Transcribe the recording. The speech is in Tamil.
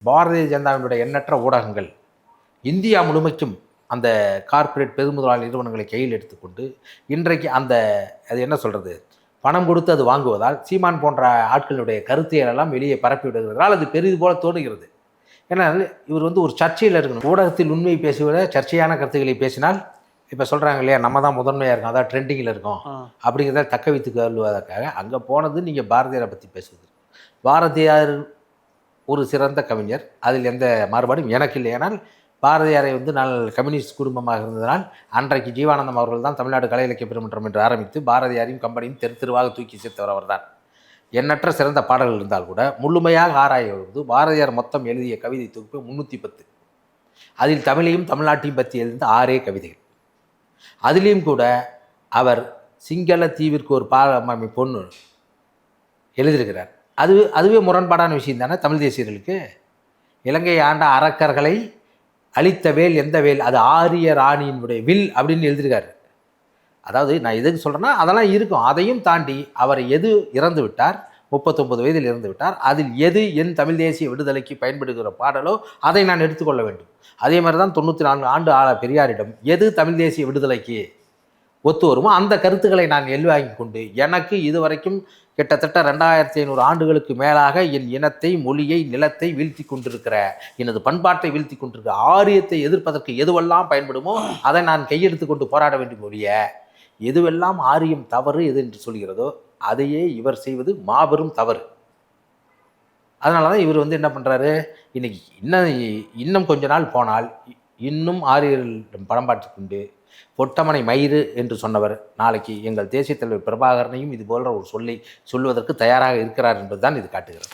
பாரதிய ஜனதாவினுடைய எண்ணற்ற ஊடகங்கள் இந்தியா முழுமைக்கும் அந்த கார்ப்பரேட் பெருமுதலாளி நிறுவனங்களை கையில் எடுத்துக்கொண்டு இன்றைக்கு அந்த அது என்ன சொல்கிறது பணம் கொடுத்து அது வாங்குவதால் சீமான் போன்ற ஆட்களுடைய கருத்தியல் எல்லாம் வெளியே பரப்பி விடுகிறதால் அது பெரிது போல தோணுகிறது. ஏன்னா இவர் ஒரு சர்ச்சையில் இருக்கணும். ஊடகத்தில் உண்மையை பேசுவத சர்ச்சையான கருத்துக்களை பேசினால் இப்போ சொல்கிறாங்க இல்லையா, நம்ம தான் முதன்மையாக இருக்கோம், அதான் ட்ரெண்டிங்கில் இருக்கோம் அப்படிங்கிறத தக்க வைத்து கொள்வதற்காக அங்கே போனது நீங்கள் பாரதியாரை பற்றி பேசுவது. பாரதியார் ஒரு சிறந்த கவிஞர், அதில் எந்த மாறுபாடும் எனக்கு இல்லை. ஏன்னால் பாரதியாரை நான் கம்யூனிஸ்ட் குடும்பமாக இருந்ததனால் அன்றைக்கு ஜீவானந்தம் அவர்கள் தான் தமிழ்நாடு கலை இலக்கிய பெருமன்றம் என்று ஆரம்பித்து பாரதியாரையும் கம்பெனியும் தெரு தெருவாக தூக்கி சேர்த்தவர் அவர் தான். எண்ணற்ற சிறந்த பாடல்கள் இருந்தால் கூட முழுமையாக ஆராய்வது பாரதியார் மொத்தம் எழுதிய கவிதை தொகுப்பு 310. அதில் தமிழையும் தமிழ்நாட்டையும் பற்றி எழுந்த 6 கவிதைகள். அதிலையும் கூட அவர் சிங்கள தீவிற்கு ஒரு பொண்ணு எழுதியிருக்கிறார். அதுவே முரண்பாடான விஷயம் தானே தமிழ் தேசியர்களுக்கு. இலங்கை ஆண்ட அரக்கர்களை அழித்த வேல் எந்த வேல், அது ஆரிய ராணியினுடைய வில் அப்படின்னு எழுதியிருக்காரு. அதாவது நான் எதுக்கு சொல்கிறேன்னா அதெல்லாம் இருக்கும். அதையும் தாண்டி அவர் எது இறந்து விட்டார், 39 வயதில் இறந்து விட்டார், அதில் எது என் தமிழ் தேசிய விடுதலைக்கு பயன்படுகிற பாடலோ அதை நான் எடுத்துக்கொள்ள வேண்டும். அதே மாதிரி தான் 94 ஆண்டு ஆள பெரியாரிடம் எது தமிழ் தேசிய விடுதலைக்கு ஒத்து வருமோ அந்த கருத்துக்களை நான் எல்வாங்கி கொண்டு எனக்கு இதுவரைக்கும் கிட்டத்தட்ட 2500 ஆண்டுகளுக்கு மேலாக என் இனத்தை, மொழியை, நிலத்தை வீழ்த்தி கொண்டிருக்கிற, எனது பண்பாட்டை வீழ்த்தி கொண்டிருக்கிற ஆரியத்தை எதிர்ப்பதற்கு எதுவெல்லாம் பயன்படுமோ அதை நான் கையெடுத்து கொண்டு போராட வேண்டும் ஒழிய எதுவெல்லாம் ஆரியம் தவறு எது என்று சொல்கிறதோ அதையே இவர் செய்வது மாபெரும் தவறு. அதனால தான் இவர் என்ன பண்ணுறாரு, இன்னைக்கு இன்னும் கொஞ்ச நாள் போனால் இன்னும் ஆரியர்களிடம் படம் பார்த்து கொண்டு பொட்டமனை மயிறு என்று சொன்னவர் நாளைக்கு எங்கள் தேசிய தலைவர் பிரபாகரனையும் இது போன்ற ஒரு சொல்லை சொல்வதற்கு தயாராக இருக்கிறார் என்பதுதான் இது காட்டுகிறது.